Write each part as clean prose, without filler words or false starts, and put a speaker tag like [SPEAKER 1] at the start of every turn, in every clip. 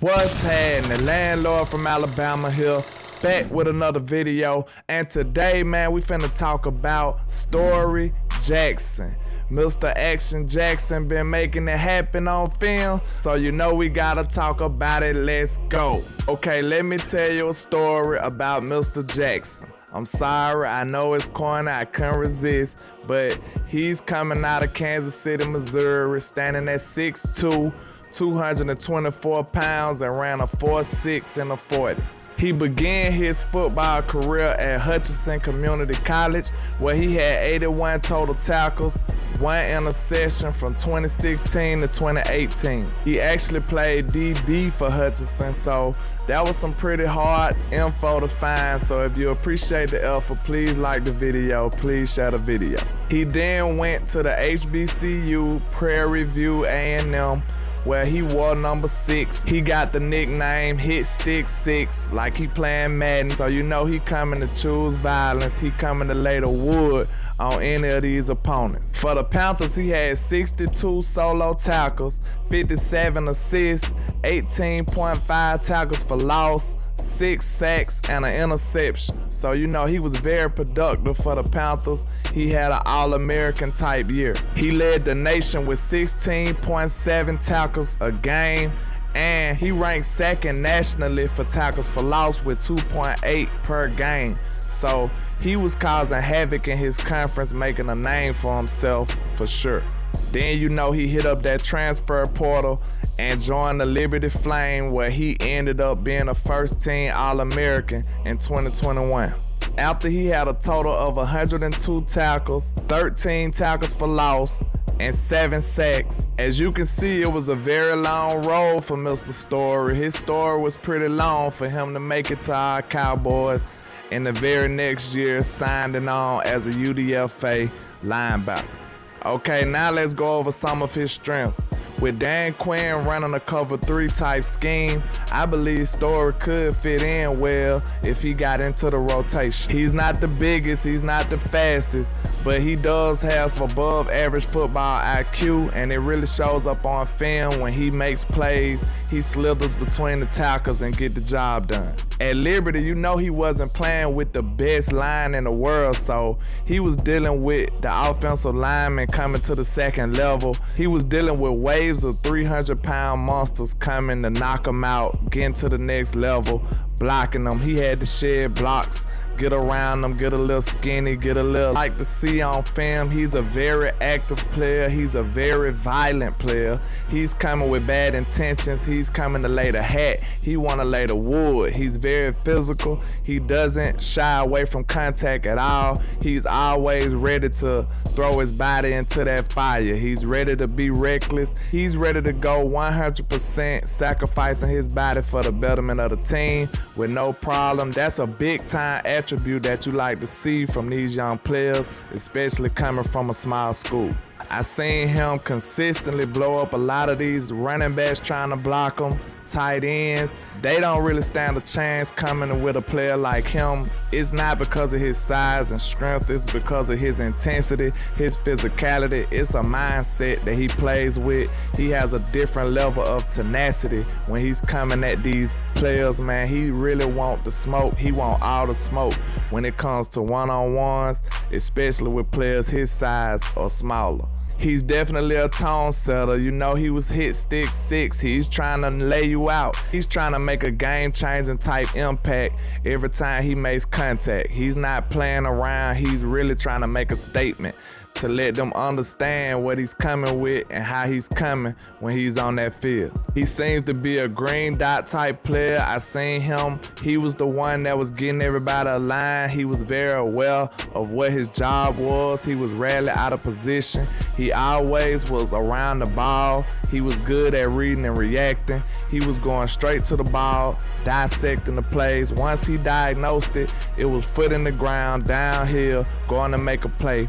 [SPEAKER 1] What's happening? Landlord from Alabama here, back with another video. And today, man, we finna talk about Storey Jackson. Mr. Action Jackson been making it happen on film, so you know we gotta talk about it. Let's go. Okay, let me tell you a story about Mr. Jackson. I'm sorry, I know it's corny, I couldn't resist, but he's coming out of Kansas City, Missouri, standing at 6'2", 224 pounds, and ran a 4.6 in a 40. He began his football career at Hutchinson Community College, where he had 81 total tackles, 1 interception from 2016 to 2018. He actually played DB for Hutchinson, so that was some pretty hard info to find. So if you appreciate the effort, please like the video, please share the video. He then went to the HBCU Prairie View A&M, where he wore number 6. He got the nickname Hit Stick 6, like he playing Madden. So you know he coming to choose violence. He coming to lay the wood on any of these opponents. For the Panthers, he had 62 solo tackles, 57 assists, 18.5 tackles for loss, 6 sacks, and an interception. So you know he was very productive for the Panthers. He had an All-American type year. He led the nation with 16.7 tackles a game, and he ranked second nationally for tackles for loss with 2.8 per game. So he was causing havoc in his conference, making a name for himself for sure. Then you know he hit up that transfer portal and joined the Liberty Flame, where he ended up being a first-team All-American in 2021. After he had a total of 102 tackles, 13 tackles for loss, and 7 sacks. As you can see, it was a very long road for Mr. Storey. His story was pretty long for him to make it to our Cowboys, and the very next year signing on as a UDFA linebacker. Okay, now let's go over some of his strengths. With Dan Quinn running a cover 3 type scheme, I believe Storey could fit in well if he got into the rotation. He's not the biggest, he's not the fastest, but he does have some above average football IQ, and it really shows up on film when he makes plays. He slithers between the tackles and get the job done. At Liberty, you know he wasn't playing with the best line in the world, so he was dealing with the offensive linemen coming to the second level. He was dealing with waves of 300-pound monsters coming to knock him out, getting to the next level, blocking them. He had to shed blocks, get around them, get a little skinny, get a little like to see on film. He's a very active player. He's a very violent player. He's coming with bad intentions. He's coming to lay the hat. He want to lay the wood. He's very physical. He doesn't shy away from contact at all. He's always ready to throw his body into that fire. He's ready to be reckless. He's ready to go 100%, sacrificing his body for the betterment of the team with no problem. That's a big time attribute that you like to see from these young players, especially coming from a small school. I seen him consistently blow up a lot of these running backs trying to block him, tight ends. They don't really stand a chance coming with a player like him. It's not because of his size and strength, it's because of his intensity, his physicality. It's a mindset that he plays with. He has a different level of tenacity when he's coming at these players, man. He really want the smoke. He want all the smoke when it comes to one-on-ones, especially with players his size or smaller. He's definitely a tone setter. You know, he was Hit Stick 6. He's trying to lay you out. He's trying to make a game-changing type impact every time he makes contact. He's not playing around. He's really trying to make a statement to let them understand what he's coming with and how he's coming when he's on that field. He seems to be a green dot type player. I seen him. He was the one that was getting everybody aligned. He was very aware of what his job was. He was rarely out of position. He always was around the ball. He was good at reading and reacting. He was going straight to the ball, dissecting the plays. Once he diagnosed it, it was foot in the ground, downhill, going to make a play,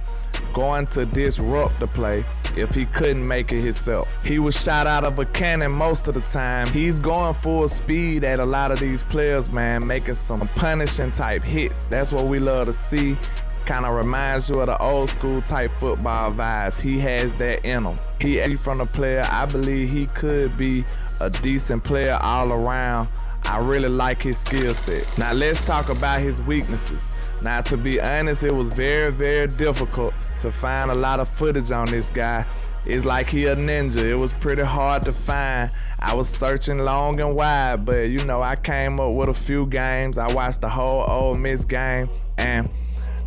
[SPEAKER 1] going to disrupt the play if he couldn't make it himself. He was shot out of a cannon most of the time. He's going full speed at a lot of these players, man, making some punishing type hits. That's what we love to see. Kind of reminds you of the old school type football vibes. He has that in him. He from the player, I believe he could be a decent player all around. I really like his skill set. Now let's talk about his weaknesses. Now, to be honest, it was very, very difficult to find a lot of footage on this guy. It's like he a ninja. It was pretty hard to find. I was searching long and wide, but you know, I came up with a few games. I watched the whole Ole Miss game, and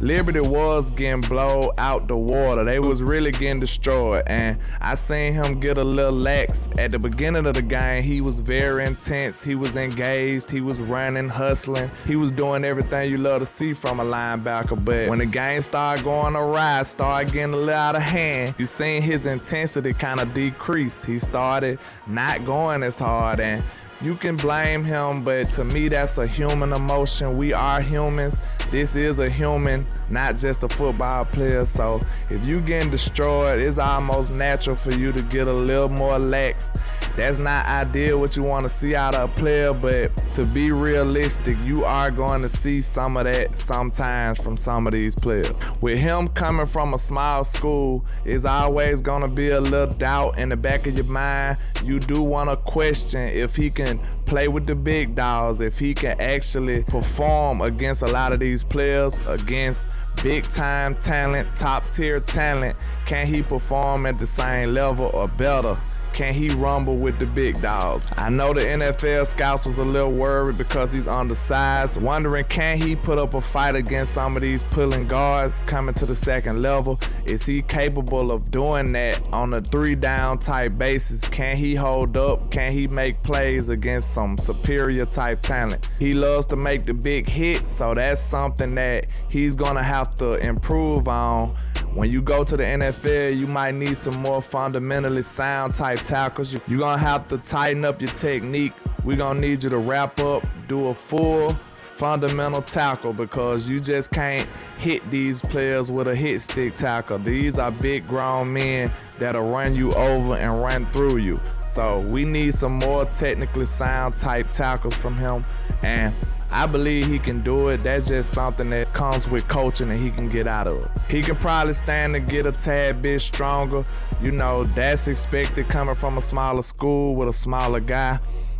[SPEAKER 1] Liberty was getting blown out the water. They was really getting destroyed, and I seen him get a little lax. At the beginning of the game, he was very intense. He was engaged. He was running, hustling. He was doing everything you love to see from a linebacker, but when the game started going awry, started getting a little out of hand, you seen his intensity kind of decrease. He started not going as hard, and you can blame him, but to me, that's a human emotion. We are humans. This is a human, not just a football player. So if you getting destroyed, it's almost natural for you to get a little more lax. That's not ideal what you want to see out of a player, but to be realistic, you are going to see some of that sometimes from some of these players. With him coming from a small school, it's always going to be a little doubt in the back of your mind. You do want to question if he can play with the big dogs, if he can actually perform against a lot of these players, against big time talent, top tier talent. Can he perform at the same level or better? Can he rumble with the big dogs? I know the NFL scouts was a little worried because he's undersized, wondering can he put up a fight against some of these pulling guards coming to the second level? Is he capable of doing that on a 3-down type basis? Can he hold up? Can he make plays against some superior type talent? He loves to make the big hit, so that's something that he's gonna have to improve on. When you go to the NFL, you might need some more fundamentally sound type tackles. You're gonna have to tighten up your technique. We're gonna need you to wrap up, do a full fundamental tackle, because you just can't hit these players with a hit stick tackle. These are big grown men that'll run you over and run through you. So we need some more technically sound type tackles from him, and I believe he can do it. That's just something that comes with coaching and he can get out of it. He can probably stand to get a tad bit stronger. You know, that's expected coming from a smaller school with a smaller guy.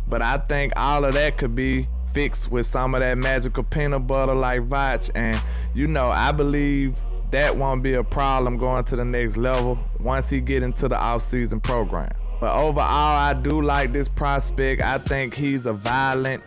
[SPEAKER 1] But I think all of that could be fixed with some of that magical peanut butter like Vach. And, you know, I believe that won't be a problem going to the next level once he get into the offseason program. But overall, I do like this prospect. I think he's a violent,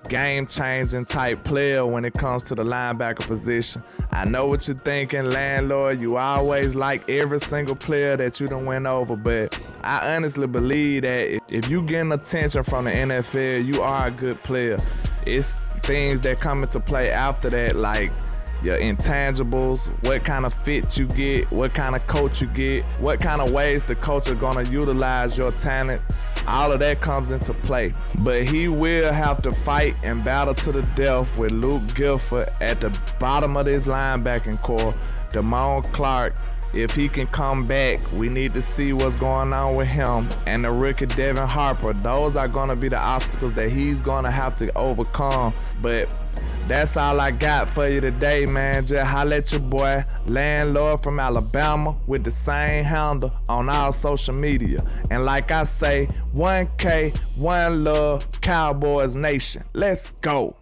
[SPEAKER 1] game-changing type player when it comes to the linebacker position. I know what you're thinking, Landlord. You always like every single player that you done went over, but I honestly believe that if you getting attention from the NFL, you are a good player. It's things that come into play after that, like your intangibles, what kind of fit you get, what kind of coach you get, what kind of ways the coach are gonna utilize your talents. All of that comes into play. But he will have to fight and battle to the death with Luke Gifford at the bottom of this linebacking core. Damone Clark, if he can come back, we need to see what's going on with him. And the rookie Devin Harper, those are gonna be the obstacles that he's gonna have to overcome. But that's all I got for you today, man. Just holla at your boy, Landlord from Alabama, with the same handle on all social media. And like I say, 1K, 1 love, Cowboys Nation. Let's go.